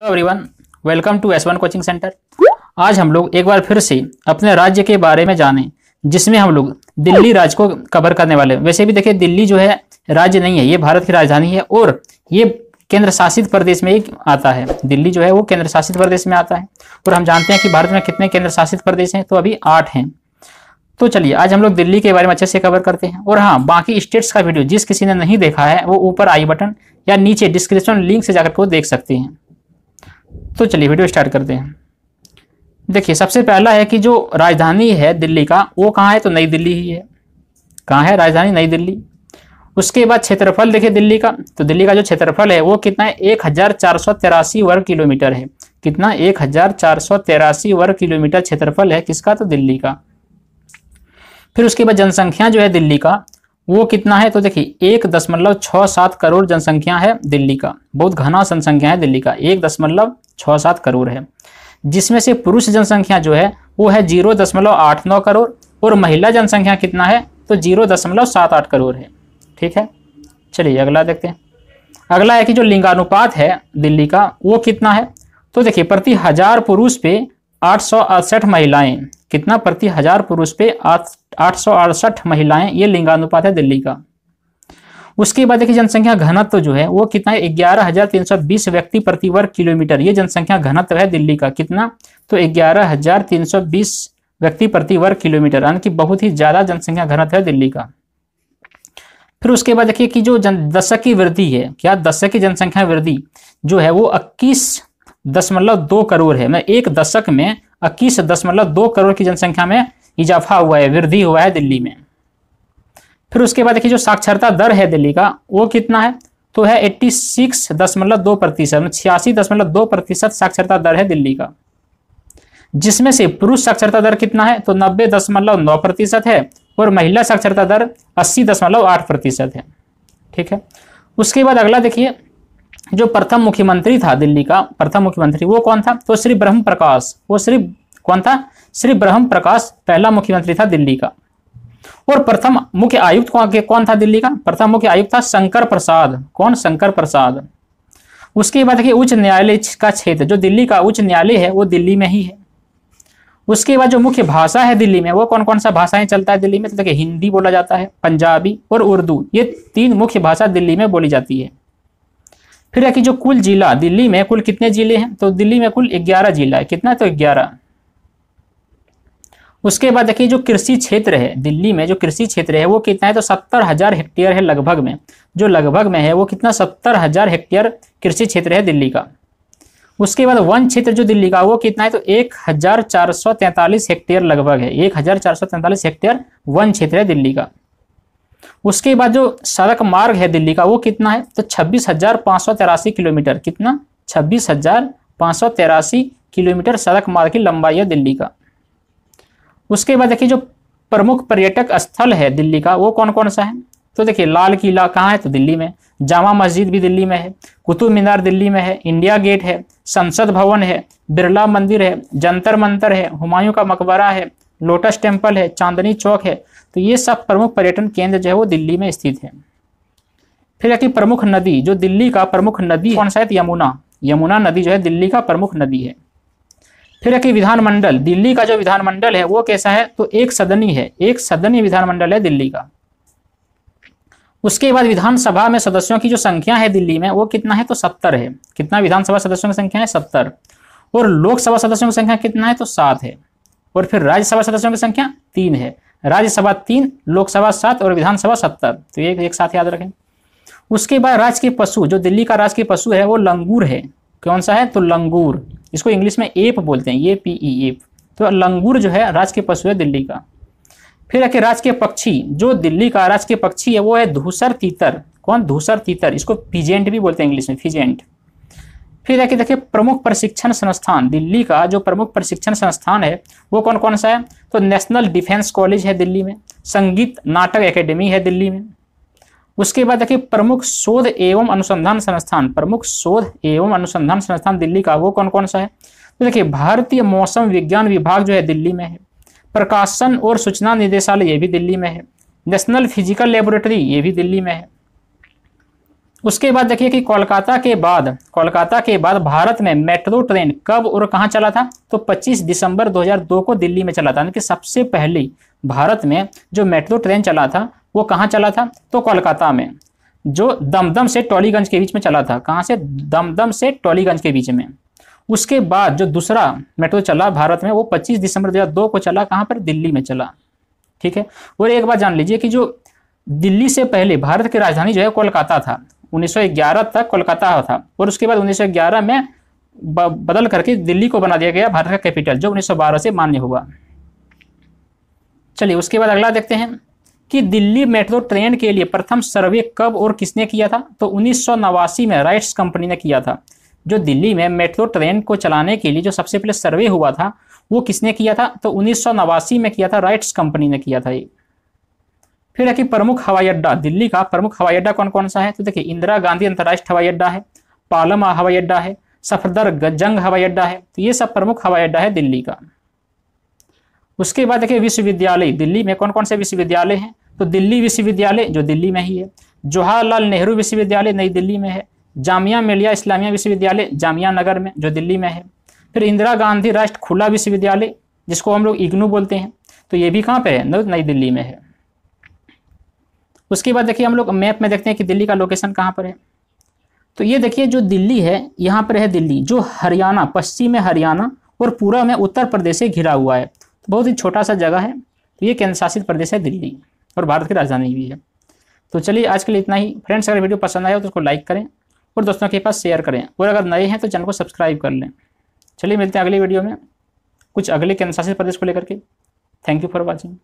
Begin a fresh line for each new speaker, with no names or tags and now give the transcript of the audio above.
Everyone, welcome to S1 coaching centre. आज हम लोग एक बार फिर से अपने राज्य के बारे में जानें, जिसमें हम लोग दिल्ली राज्य को कवर करने वाले हैं। वैसे भी देखिए, दिल्ली जो है राज्य नहीं है, ये भारत की राजधानी है और ये केंद्र शासित प्रदेश में ही आता है। दिल्ली जो है वो केंद्र शासित प्रदेश में आता है और हम जानते हैं कि भारत में कितने केंद्र शासित प्रदेश हैं, तो अभी 8 हैं। तो चलिए आज हम लोग दिल्ली के बारे में अच्छे से कवर करते हैं। और हाँ, बाकी स्टेट्स का वीडियो जिस किसी ने नहीं देखा है वो ऊपर आई बटन या नीचे डिस्क्रिप्शन लिंक से जाकर वो देख सकते हैं। तो चलिए वीडियो स्टार्ट करते हैं। देखिए, सबसे पहला है कि जो राजधानी है दिल्ली का वो कहाँ है, तो नई दिल्ली ही है। कहाँ है राजधानी? नई दिल्ली। उसके बाद क्षेत्रफल देखिए दिल्ली का, तो दिल्ली का जो क्षेत्रफल है वो कितना है, 1483 वर्ग किलोमीटर है। कितना? 1483 वर्ग किलोमीटर क्षेत्रफल है किसका, तो दिल्ली का। फिर उसके बाद जनसंख्या जो है दिल्ली का वो कितना है, तो देखिए 1.67 करोड़ जनसंख्या है दिल्ली का। बहुत घना जनसंख्या है दिल्ली का, 1.67 करोड़ है। जिसमें से पुरुष जनसंख्या जो है वो है 0.89 करोड़ और महिला जनसंख्या कितना है, तो 0.78 करोड़ है। ठीक है, चलिए अगला देखते हैं। अगला है कि जो लिंगानुपात है दिल्ली का वो कितना है, तो देखिए प्रति 1000 पुरुष पे 868 महिलाएं। कितना? प्रति 1000 पुरुष पे 868 महिलाएं, ये लिंगानुपात है दिल्ली का। उसके बाद देखिए जनसंख्या घनत्व जो है वो कितना है, 11,320 व्यक्ति प्रति वर्ग किलोमीटर। ये जनसंख्या घनत्व है दिल्ली का। कितना? तो 11,320 व्यक्ति प्रति वर्ग किलोमीटर, यानी कि बहुत ही ज्यादा जनसंख्या घनत्व है दिल्ली का। फिर उसके बाद देखिए कि जो दशक की वृद्धि है, क्या दशक की जनसंख्या वृद्धि जो है वो 21.2 करोड़ है। मतलब एक दशक में 21.2 करोड़ की जनसंख्या में इजाफा हुआ है, वृद्धि हुआ है दिल्ली में। फिर उसके बाद देखिए जो साक्षरता दर है दिल्ली का वो कितना है, तो है 86.2%, 86.2% साक्षरता दर है दिल्ली का। जिसमें से पुरुष साक्षरता दर कितना है, तो 90.9% है और महिला साक्षरता दर 80.8% है। ठीक है, उसके बाद अगला देखिए, जो प्रथम मुख्यमंत्री था दिल्ली का, प्रथम मुख्यमंत्री वो कौन था, तो श्री ब्रह्म प्रकाश। वो श्री कौन था? श्री ब्रह्म प्रकाश पहला मुख्यमंत्री था दिल्ली का। और प्रथम मुख्य आयुक्त कौन था दिल्ली का? प्रथम मुख्य आयुक्त था शंकर प्रसाद। कौन? शंकर प्रसाद। उसके बाद देखिए उच्च न्यायालय का क्षेत्र, जो दिल्ली का उच्च न्यायालय है वो दिल्ली में ही है। उसके बाद जो मुख्य भाषा है दिल्ली में वो कौन कौन सा भाषाएं चलता है दिल्ली में, तो देखिए हिंदी बोला जाता है, पंजाबी और उर्दू, ये 3 मुख्य भाषा दिल्ली में बोली जाती है। फिर है कि जो कुल जिला दिल्ली में, कुल कितने जिले हैं, तो दिल्ली में कुल 11 जिला है। कितना? तो 11। उसके बाद देखिए जो कृषि क्षेत्र है दिल्ली में, जो कृषि क्षेत्र है वो कितना है, तो 70,000 हेक्टेयर है लगभग में। जो लगभग में है वो कितना, 70,000 हेक्टेयर कृषि क्षेत्र है दिल्ली का। उसके बाद वन क्षेत्र जो दिल्ली का वो कितना है, तो 1443 हेक्टेयर लगभग है। 1443 हेक्टेयर वन क्षेत्र है दिल्ली का। उसके बाद जो सड़क मार्ग है दिल्ली का वो कितना है, तो 26,583 किलोमीटर। कितना? 26,583 किलोमीटर सड़क मार्ग की लंबाई है दिल्ली का। उसके बाद देखिए जो प्रमुख पर्यटक स्थल है दिल्ली का वो कौन कौन सा है, तो देखिए लाल किला कहाँ है, तो दिल्ली में। जामा मस्जिद भी दिल्ली में है, कुतुब मीनार दिल्ली में है, इंडिया गेट है, संसद भवन है, बिरला मंदिर है, जंतर मंतर है, हुमायूं का मकबरा है, लोटस टेम्पल है, चांदनी चौक है। तो ये सब प्रमुख पर्यटन केंद्र जो है वो दिल्ली में स्थित है। फिर है कि प्रमुख नदी, जो दिल्ली का प्रमुख नदी कौन सा है, यमुना। यमुना नदी जो है दिल्ली का प्रमुख नदी है। फिर है कि विधानमंडल, दिल्ली का जो विधानमंडल है वो कैसा है, तो एक सदनी है, एक सदनीय विधानमंडल है दिल्ली का। उसके बाद विधानसभा में सदस्यों की जो संख्या है दिल्ली में वो कितना है, तो 70 है। कितना विधानसभा सदस्यों की संख्या है, 70। और लोकसभा सदस्यों की संख्या कितना है, तो 7 है। और फिर राज्यसभा सदस्यों की संख्या 3 है। राज्यसभा 3, लोकसभा 7 और विधानसभा 70। तो एक साथ याद रखें। उसके बाद राजकीय पशु, जो दिल्ली का राजकीय पशु है वो लंगूर है। कौन सा है, तो लंगूर। इसको इंग्लिश में एप बोलते हैं, ये PE एप। तो लंगूर जो है राजकीय पशु है दिल्ली का। फिर है कि राजकीय पक्षी, जो दिल्ली का राजकीय पक्षी है वो है धूसर तीतर। कौन? धूसर तीतर। इसको फिजेंट भी बोलते हैं इंग्लिश में, फिजेंट। फिर है कि देखिए प्रमुख प्रशिक्षण संस्थान, दिल्ली का जो प्रमुख प्रशिक्षण संस्थान है वो कौन कौन सा है, तो नेशनल डिफेंस कॉलेज है दिल्ली में, संगीत नाटक एकेडमी है दिल्ली में। उसके बाद देखिए प्रमुख शोध एवं अनुसंधान संस्थान, प्रमुख शोध एवं अनुसंधान संस्थान दिल्ली का वो कौन कौन सा है, तो देखिए भारतीय मौसम विज्ञान विभाग जो है दिल्ली में है, प्रकाशन और सूचना निदेशालय ये भी दिल्ली में है, नेशनल फिजिकल लेबोरेटरी ये भी दिल्ली में है। उसके बाद देखिए कि कोलकाता के बाद भारत में मेट्रो ट्रेन कब और कहां चला था? तो 25 दिसंबर 2002 को दिल्ली में चला था। यानी कि सबसे पहले भारत में जो मेट्रो ट्रेन चला था वो कहां चला था? तो कोलकाता में, जो दमदम से टॉलीगंज के बीच में चला था। कहां से? दमदम से टॉलीगंज के बीच में। उसके बाद जो दूसरा मेट्रो चला भारत में वो 25 दिसंबर 2002 को चला। कहां पर? दिल्ली में चला। ठीक है। और एक बात जान लीजिए कि जो दिल्ली से पहले भारत की राजधानी जो है कोलकाता था। 1911 तक कोलकाता था और उसके बाद 1911 में बदल करके दिल्ली को बना दिया गया भारत का कैपिटल, जो 1912 से मान्य हुआ। चलिए उसके बाद अगला देखते हैं कि दिल्ली मेट्रो ट्रेन के लिए प्रथम सर्वे कब और किसने किया था? तो 1989 में राइट्स कंपनी ने किया था। जो दिल्ली में मेट्रो ट्रेन को चलाने के लिए जो सबसे पहले सर्वे हुआ था वो किसने किया था? तो 1989 में किया था, राइट्स कंपनी ने किया था ये। फिर है कि प्रमुख हवाई अड्डा, दिल्ली का प्रमुख हवाई अड्डा कौन कौन सा है? तो देखिए इंदिरा गांधी अंतर्राष्ट्रीय हवाई अड्डा है, पालम हवाई अड्डा है, सफदरजंग हवाई अड्डा है। तो ये सब प्रमुख हवाई अड्डा है दिल्ली का। उसके बाद देखिए विश्वविद्यालय, दिल्ली में कौन कौन से विश्वविद्यालय हैं? तो दिल्ली विश्वविद्यालय जो दिल्ली में ही है, जवाहरलाल नेहरू विश्वविद्यालय नई दिल्ली में है, जामिया मिलिया इस्लामिया विश्वविद्यालय जामिया नगर में जो दिल्ली में है, फिर इंदिरा गांधी राष्ट्रीय खुला विश्वविद्यालय जिसको हम लोग इग्नू बोलते हैं, तो ये भी कहाँ पे है? नई दिल्ली में है। उसके बाद देखिए हम लोग मैप में देखते हैं कि दिल्ली का लोकेशन कहाँ पर है। तो ये देखिए जो दिल्ली है यहाँ पर है दिल्ली, जो हरियाणा, पश्चिम में हरियाणा और पूर्व में उत्तर प्रदेश से घिरा हुआ है। तो बहुत ही छोटा सा जगह है। तो ये केंद्र शासित प्रदेश है दिल्ली और भारत की राजधानी भी है। तो चलिए आज के लिए इतना ही। फ्रेंड्स अगर वीडियो पसंद आया तो उसको लाइक करें और दोस्तों के पास शेयर करें, और अगर नए हैं तो चैनल को सब्सक्राइब कर लें। चलिए मिलते हैं अगली वीडियो में कुछ अगले केंद्र शासित प्रदेश को लेकर के। Thank you for watching.